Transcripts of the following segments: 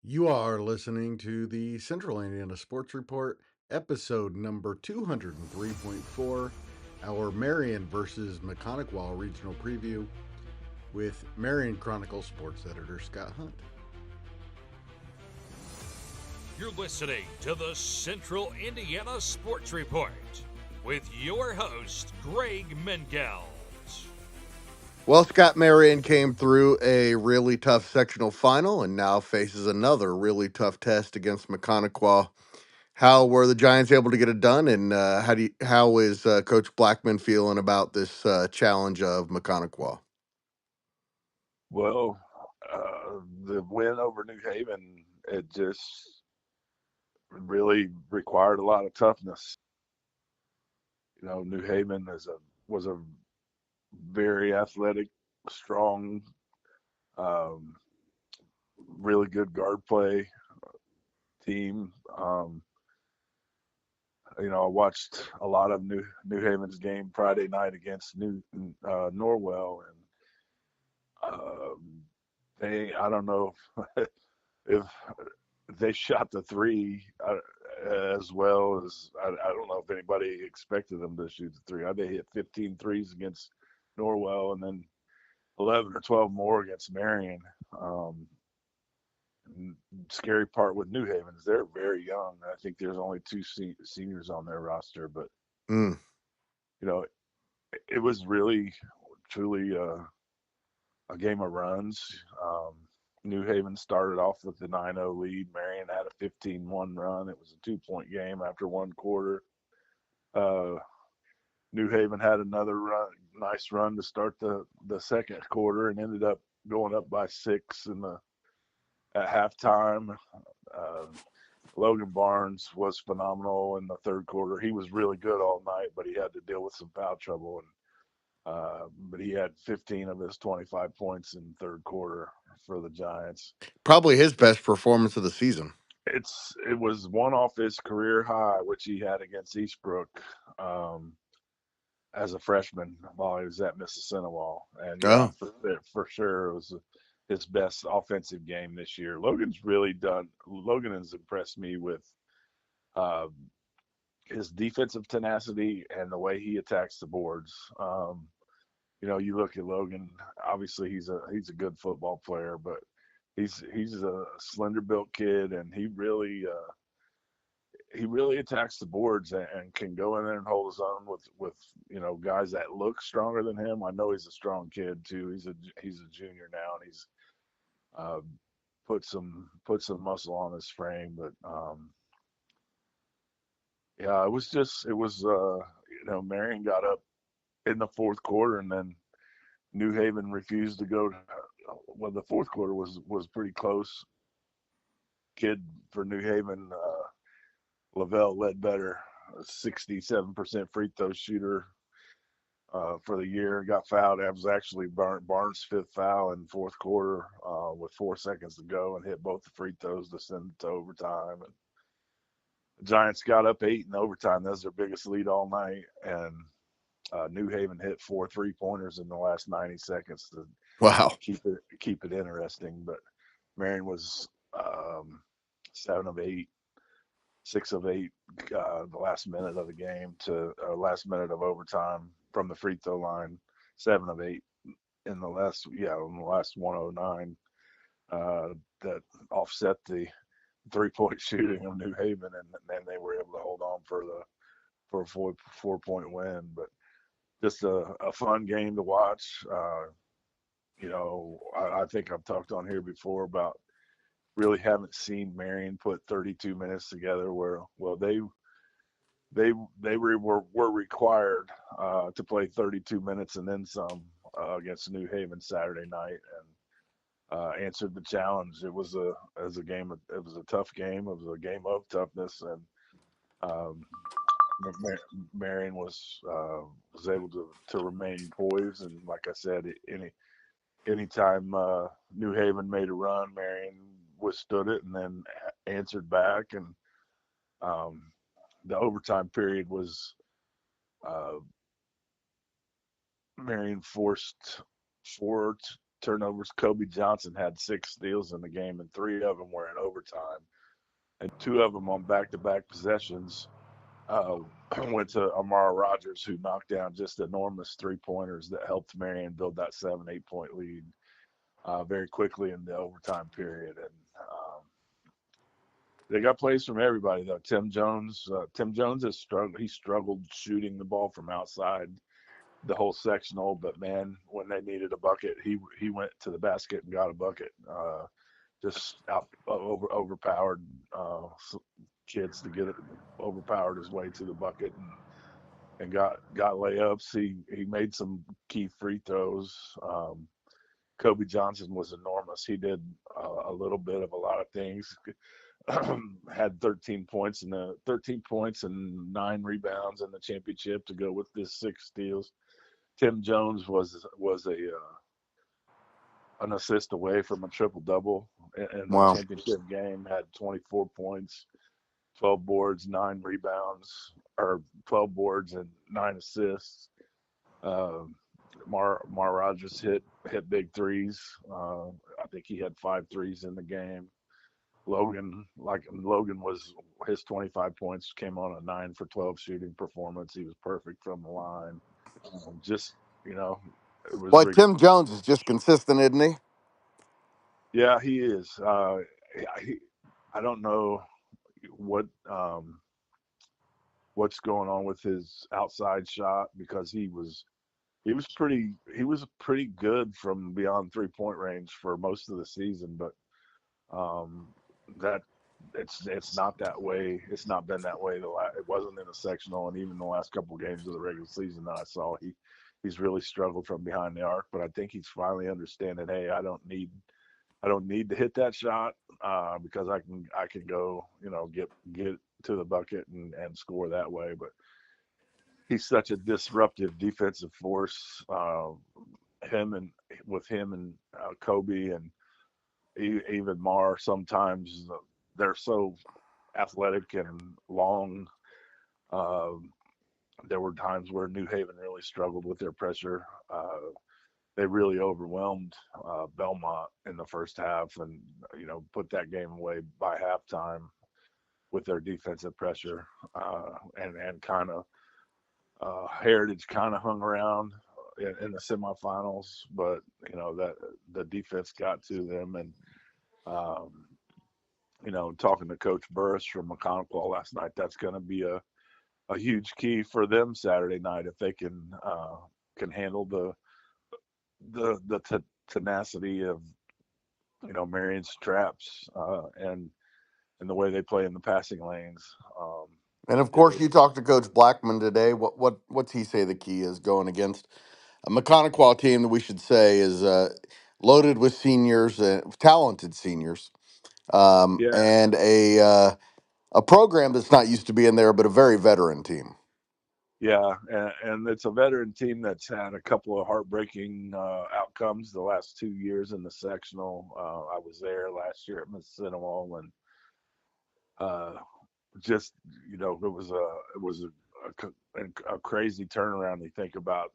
You are listening to the Central Indiana Sports Report, episode number 203.4, our Marion versus Maconaquah regional preview with Marion Chronicle sports editor Scott Hunt. You're listening to the Central Indiana Sports Report with your host, Greg Mengelt. Well, Scott, Marion came through a really tough sectional final and now faces another really tough test against Maconaquah. How were the Giants able to get it done, and how is Coach Blackman feeling about this challenge of Maconaquah? Well, the win over New Haven, it just really required a lot of toughness. New Haven was a very athletic, strong, um, really good guard play team. I watched a lot of New Haven's game Friday night against Norwell, and I don't know if they shot the three as well as I don't know if anybody expected them to shoot the three. They hit 15 threes against Norwell and then 11 or 12 more against Marion. Scary part with New Haven is they're very young. I think there's only two seniors on their roster, but Mm. you know, it was really truly a game of runs. New Haven started off with the 9-0 lead. Marion had a 15-1 run. It was a 2-point game after one quarter. Uh, New Haven had another nice run to start the second quarter and ended up going up by 6 at halftime. Uh, Logan Barnes was phenomenal in the third quarter. He was really good all night, but he had to deal with some foul trouble. But he had 15 of his 25 points in the third quarter for the Giants. Probably his best performance of the season. It was one off his career high, which he had against Eastbrook um, as a freshman while he was at Mississinawa. And yeah, Oh, for sure, it was his best offensive game this year. Logan has impressed me with uh, his defensive tenacity and the way he attacks the boards. You look at Logan. Obviously, he's a good football player, but he's a slender built kid, and he really attacks the boards and can go in there and hold his own with guys that look stronger than him. I know he's a strong kid too. He's a junior now, and he's uh, put some muscle on his frame. But yeah, Marion got up in the fourth quarter, and then New Haven refused to go. Well, the fourth quarter was pretty close. Kid for New Haven, Lavelle Ledbetter, a 67% free throw shooter for the year, got fouled. That was actually Barnes' fifth foul in fourth quarter with 4 seconds to go, and hit both the free throws to send it to overtime. And the Giants got up 8 in overtime. That was their biggest lead all night, and New Haven hit 4 3-pointers in the last 90 seconds to wow. keep it interesting. But Marion was 7 of 8, 6 of 8, the last minute of the game to last minute of overtime from the free throw line. 7 of 8 in the last 109 that offset the 3-point shooting of New Haven, and then they were able to hold on for a 4-point win. But just a fun game to watch. I think I've talked on here before about really haven't seen Marion put 32 minutes together where they were required to play 32 minutes and then some against New Haven Saturday night, and answered the challenge. It was a tough game. It was a game of toughness, and um, Marion was able to remain poised. And like I said, anytime New Haven made a run, Marion withstood it and then answered back. And um, the overtime period was uh, Marion forced turnovers. Kobe Johnson had 6 steals in the game, and 3 of them were in overtime, and 2 of them on back-to-back possessions uh, went to Amara Rogers, who knocked down just enormous 3-pointers that helped Marion build that 7, 8 point lead very quickly in the overtime period. And they got plays from everybody though. Tim Jones has struggled. He struggled shooting the ball from outside the whole sectional, but man, when they needed a bucket, he went to the basket and got a bucket. Just overpowered kids to get it, overpowered his way to the bucket and got layups. He made some key free throws. Kobe Johnson was enormous. He did a little bit of a lot of things. Had 13 points and 9 rebounds in the championship to go with this 6 steals. Tim Jones was a an assist away from a triple double in the Wow. championship game. Had 24 points, 12 boards, 9 rebounds, or 12 boards and 9 assists. Uh, Mar Rogers hit big threes. I think he had 5 threes in the game. Logan was his 25 points came on a 9 for 12 shooting performance. He was perfect from the line. Just you know, it was But Tim Jones is just consistent, isn't he? yeah, he is. He, I don't know what what's going on with his outside shot because he was pretty good from beyond 3 point range for most of the season, but um, that it's not that way. It's not been that way. It wasn't in the sectional, and even the last couple of games of the regular season that I saw, he's really struggled from behind the arc. But I think he's finally understanding. Hey, I don't need to hit that shot because I can go get to the bucket and score that way. But he's such a disruptive defensive force. Him and him and Kobe and even Mar sometimes they're so athletic and long. Uh, there were times where New Haven really struggled with their pressure. They really overwhelmed Belmont in the first half, and put that game away by halftime with their defensive pressure. And kind of Heritage kind of hung around in the semifinals, but that the defense got to them. And um, talking to Coach Burris from Maconaquah last night, that's going to be a huge key for them Saturday night if they can handle the tenacity of Marion's traps and the way they play in the passing lanes. And of course, It'll you talked to Coach Blackman today. What's he say the key is going against a Maconaquah team that we should say is loaded with seniors, talented seniors, Yeah, and a program that's not used to being there, but a very veteran team. yeah, and it's a veteran team that's had a couple of heartbreaking outcomes the last 2 years in the sectional. I was there last year at Maconaquah, and uh, just it was a crazy turnaround. You think about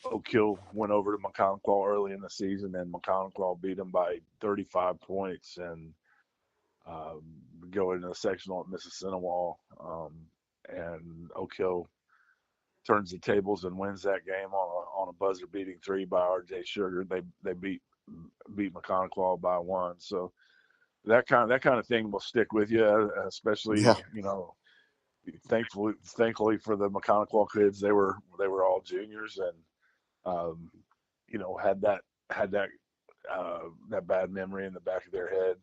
Oak Hill went over to Maconaquah early in the season, and Maconaquah beat them by 35 points, and um, go into the sectional at Mississinawa, and Oak Hill turns the tables and wins that game on a buzzer beating three by R.J. Sugar. They beat Maconaquah by 1, so that kind of thing will stick with you, especially Yeah, thankfully for the Maconaquah kids, they were all juniors and um, had that bad memory in the back of their head.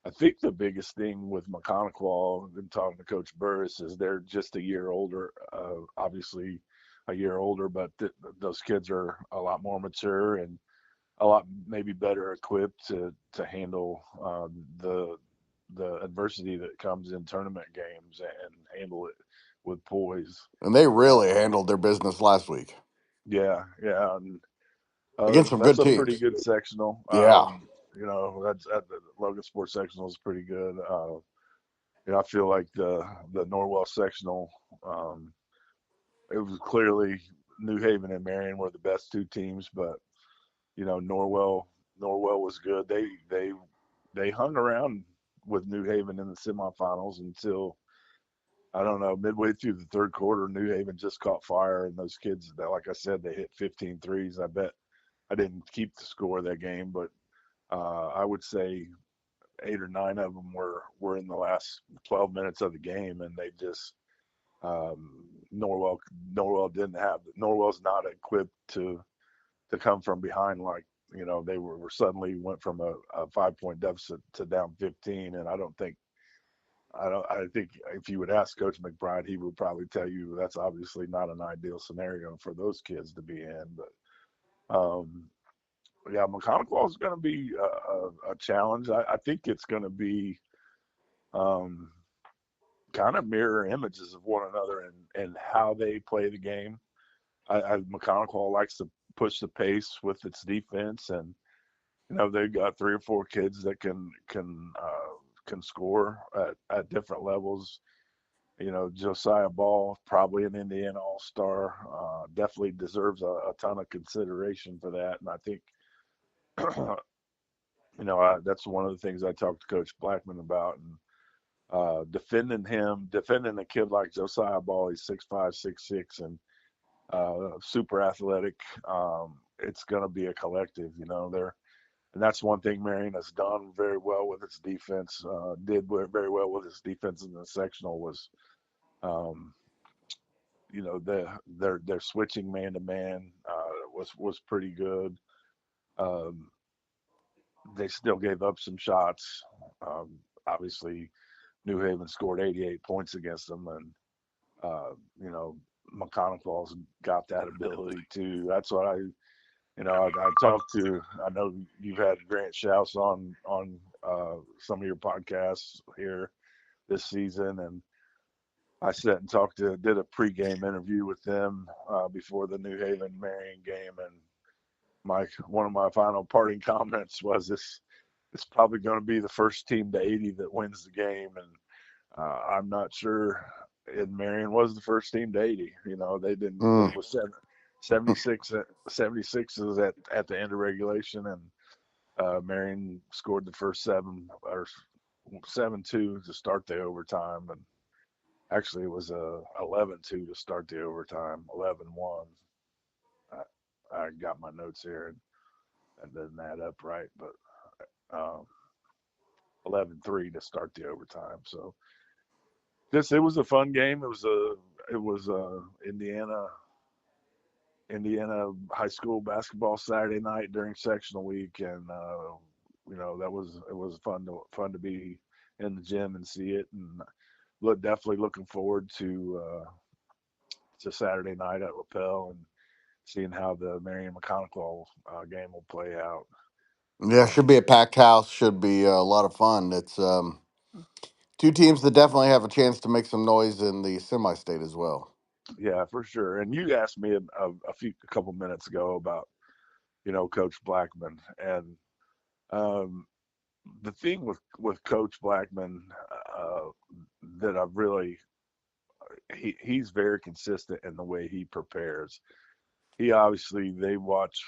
I think the biggest thing with Maconaquah and talking to Coach Burris is they're just a year older, obviously a year older, but those kids are a lot more mature and a lot maybe better equipped to handle the adversity that comes in tournament games and handle it with poise. and they Uh, really handled their business last week yeah, yeah, and against some that's good a pretty teams. good sectional. Yeah, That's at the Logan Sports sectional is pretty good. I feel like the Norwell sectional, it was clearly New Haven and Marion were the best 2 teams, but Norwell was good. They hung around with New Haven in the semifinals until, I don't know, midway through the third quarter. New Haven just caught fire, and those kids, like I said, they hit 15 threes. I bet I didn't keep the score of that game, but I would say 8 or 9 of them were in the last 12 minutes of the game, and they just Norwell Norwell's not equipped to come from behind, like, they were suddenly went from a 5 point deficit to down 15. And I think if you would ask Coach McBride, he would probably tell you that's obviously not an ideal scenario for those kids to be in. But yeah, Maconaquah is going to be a challenge. I think it's going to be um, kind of mirror images of one another and how they play the game. Maconaquah likes to push the pace with its defense, and they've got 3 or 4 kids that can score at different levels. Josiah Ball, probably an Indiana All-Star, definitely deserves a ton of consideration for that. And I think, that's one of the things I talked to Coach Blackman about. And defending a kid like Josiah Ball, he's 6'5", 6'6", and super athletic. It's going to be a collective, there. And that's one thing Marion has done very well with its defense. Did very well with its defense in the sectional was, um, their switching man to man was pretty good. Um, they still gave up some shots. Obviously, New Haven scored 88 points against them, and uh, you know Maconaquah's got that ability too. That's what I talked to. I know you've had Grant Schaus on some of your podcasts here this season, and I sat and did a pregame interview with them before the New Haven Marion game, and one of my final parting comments was this. It's probably going to be the first team to 80 that wins the game, and I'm not sure. And Marion was the first team to 80. They didn't. It Mm. was 76 at the end of regulation, and Marion scored the first 7-2 to start the overtime, and actually it was 11-2 to start the overtime, 11-1. I got my notes here, and that doesn't add up right, but um, 11-3 to start the overtime. So it was a fun game. It was Indiana high school basketball Saturday night during sectional week, and it was fun to be in the gym and see it, and definitely looking forward to Saturday night at Lapel and seeing how the Marion-Maconaquah game will play out. Yeah, should be a packed house. Should be a lot of fun. It's two teams that definitely have a chance to make some noise in the semi-state as well. Yeah, for sure. And you asked me a couple minutes ago about Coach Blackman, and um, the thing with Coach Blackman uh, that I've really he's very consistent in the way he prepares. He obviously they watch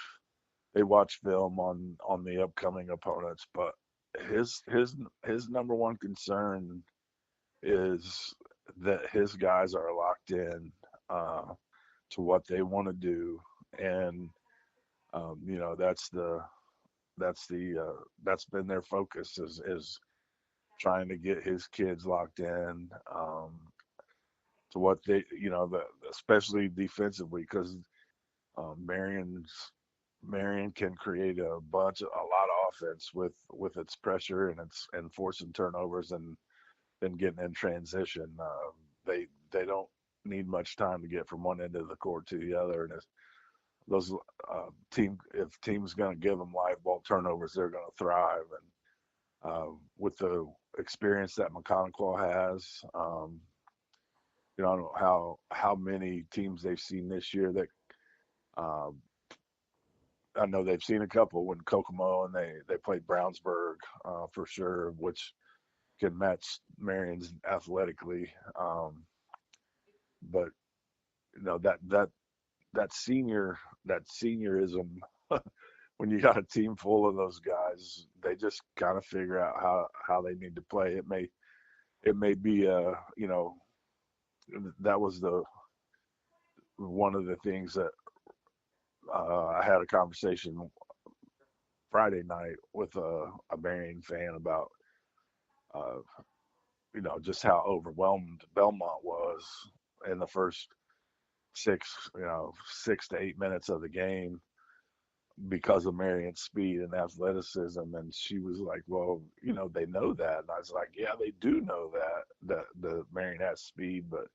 film on the upcoming opponents, but his number one concern is that his guys are locked in uh, to what they want to do, and that's been their focus is trying to get his kids locked in to what they especially defensively, because um, Marion's Marion can create a lot of offense with its pressure and forcing turnovers and then getting in transition. They don't need much time to get from one end of the court to the other, and those if teams going to give them live ball turnovers, they're going to thrive. And with the experience that Maconaquah has, I don't know how many teams they've seen this year that. Uh, I know they've seen a couple when Kokomo and they played Brownsburg for sure, which can match Marion's athletically. But that seniorism when you got a team full of those guys, they just kind of figure out how they need to play. It may be that was the one of the things that I had a conversation Friday night with a Marion fan about uh, just how overwhelmed Belmont was in the first 6 to 8 minutes of the game because of Marion's speed and athleticism. And she was like, well, they know that. And I was like, yeah, they do know that the Marion has speed, but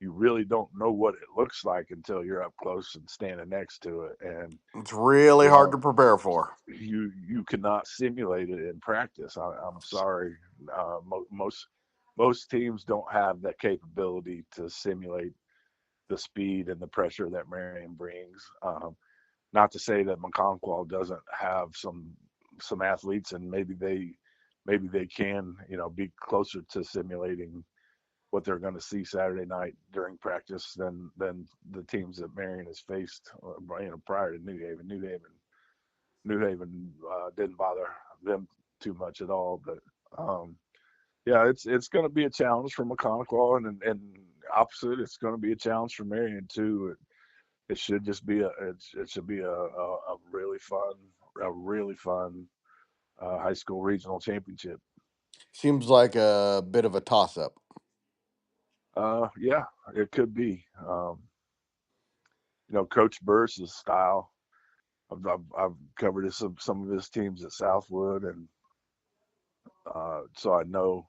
you really don't know what it looks like until you're up close and standing next to it. And It's really you hard know, to prepare for. you cannot simulate it in practice. I'm sorry, most teams don't have that capability to simulate the speed and the pressure that Marion brings. Not to say that Maconaquah doesn't have some athletes, and maybe they can be closer to simulating what they're going to see Saturday night during practice than the teams that Marion has faced prior to New Haven. New Haven didn't bother them too much at all, but yeah, it's going to be a challenge for Maconaquah, and opposite, it's going to be a challenge for Marion too. It should just be it should be a really fun high school regional championship. Seems like a bit of a toss up. Yeah, it could be. Coach Burris's style. I've covered some of his teams at Southwood, and so I know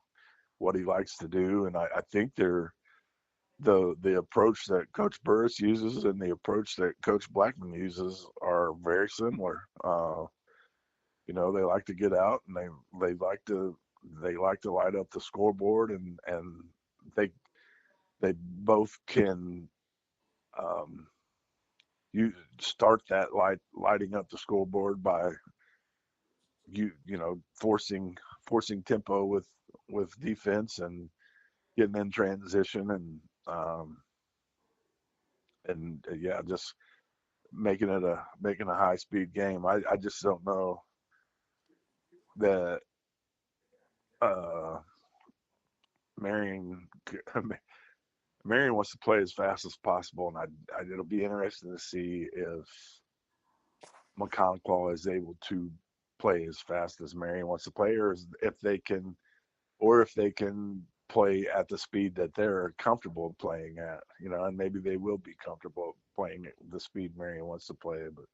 what he likes to do, and I think the approach that Coach Burris uses and the approach that Coach Blackman uses are very similar. They like to get out, and they like to light up the scoreboard, and they they both can um, you start that lighting up the scoreboard by forcing tempo with defense and getting in transition um, and yeah, just making a high speed game. I just don't know that uh, Marion Marion wants to play as fast as possible, and it'll be interesting to see if Maconaquah is able to play as fast as Marion wants to play, or if they can play at the speed that they're comfortable playing at, and maybe they will be comfortable playing at the speed Marion wants to play. But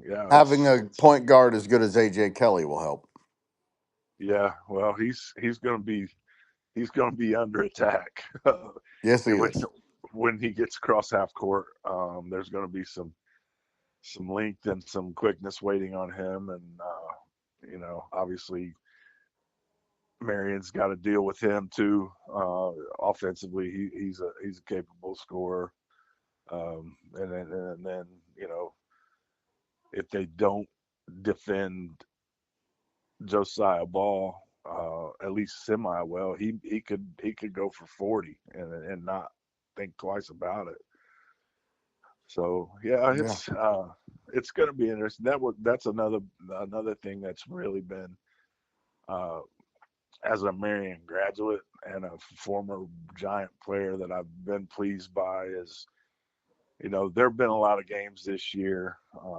yeah, Having it's a it's point guard as good as AJ Kelly will help. yeah. Well, he's gonna be under attack Yes, he when is. when he gets across half court. There's gonna be some length and some quickness waiting on him, and obviously Marion's got to deal with him too. Offensively, he's a capable scorer. And then if they don't defend Josiah Ball at least semi well, he could go for 40 and not think twice about it. So yeah, Yeah. it's going to be interesting. That's another thing that's really been uh, as a Marion graduate and a former Giant player that I've been pleased by is, there have been a lot of games this year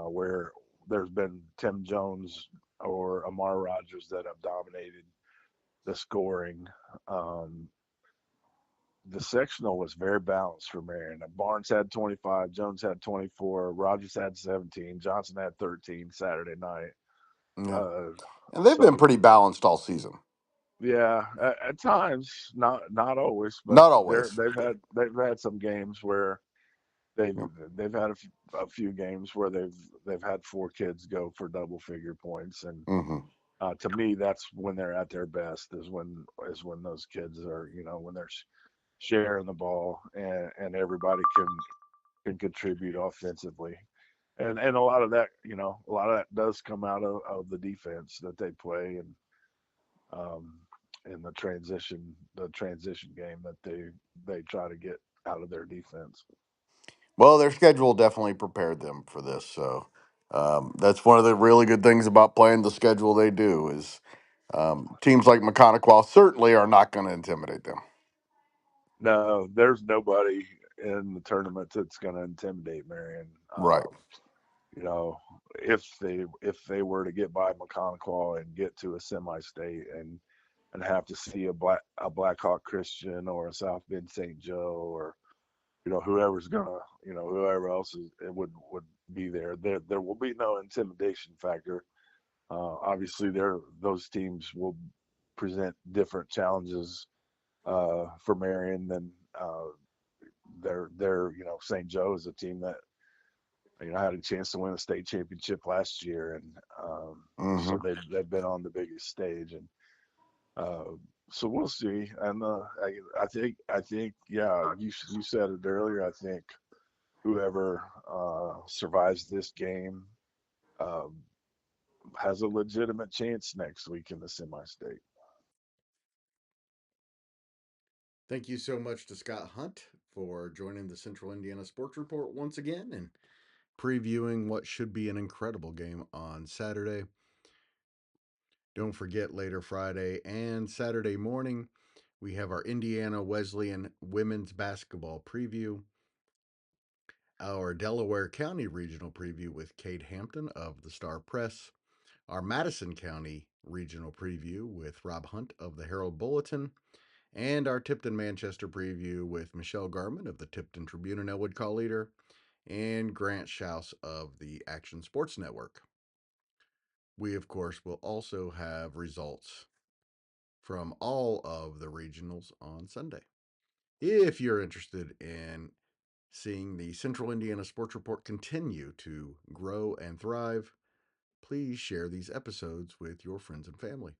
where there's been Tim Jones or Amar Rogers that have dominated the scoring. Um, the sectional was very balanced for Marion. Barnes had 25, Jones had 24, Rogers had 17, Johnson had 13 Saturday night. Yeah. Uh, And they've been so pretty balanced all season. yeah, at times, not always, but Not they're always. they've had some games where they've Yep. they've had a few games where they've had four kids go for double figure points, and Hmm. to me, that's when they're at their best is when those kids are when they're sharing the ball and everybody can contribute offensively, and a lot of that does come out of the defense that they play um, in the transition game that they try to get out of their defense. Well, their schedule definitely prepared them for this. So That's one of the really good things about playing the schedule they do is teams like Maconaquah certainly are not going to intimidate them. No, there's nobody in the tournament that's going to intimidate Marion. Right. You know, if they were to get by Maconaquah and get to a semi-state and have to see a Blackhawk Christian or a South Bend St. Joe or whoever's gonna whoever else it would be there will be no intimidation factor. Obviously, those teams will present different challenges for Marion than their St. Joe is a team that had a chance to win a state championship last year, and so Mm-hmm. they've been on the biggest stage, and uh, so we'll see. And I think yeah, you said it earlier. I think whoever survives this game um, has a legitimate chance next week in the semi-state. Thank you so much to Scott Hunt for joining the Central Indiana Sports Report once again and previewing what should be an incredible game on Saturday. Don't forget, later Friday and Saturday morning, we have our Indiana Wesleyan women's basketball preview, our Delaware County regional preview with Kate Hampton of the Star Press, our Madison County regional preview with Rob Hunt of the Herald Bulletin, and our Tipton Manchester preview with Michelle Garman of the Tipton Tribune and Elwood Call Leader, and Grant Schaus of the Action Sports Network. We, of course, will also have results from all of the regionals on Sunday. If you're interested in seeing the Central Indiana Sports Report continue to grow and thrive, please share these episodes with your friends and family.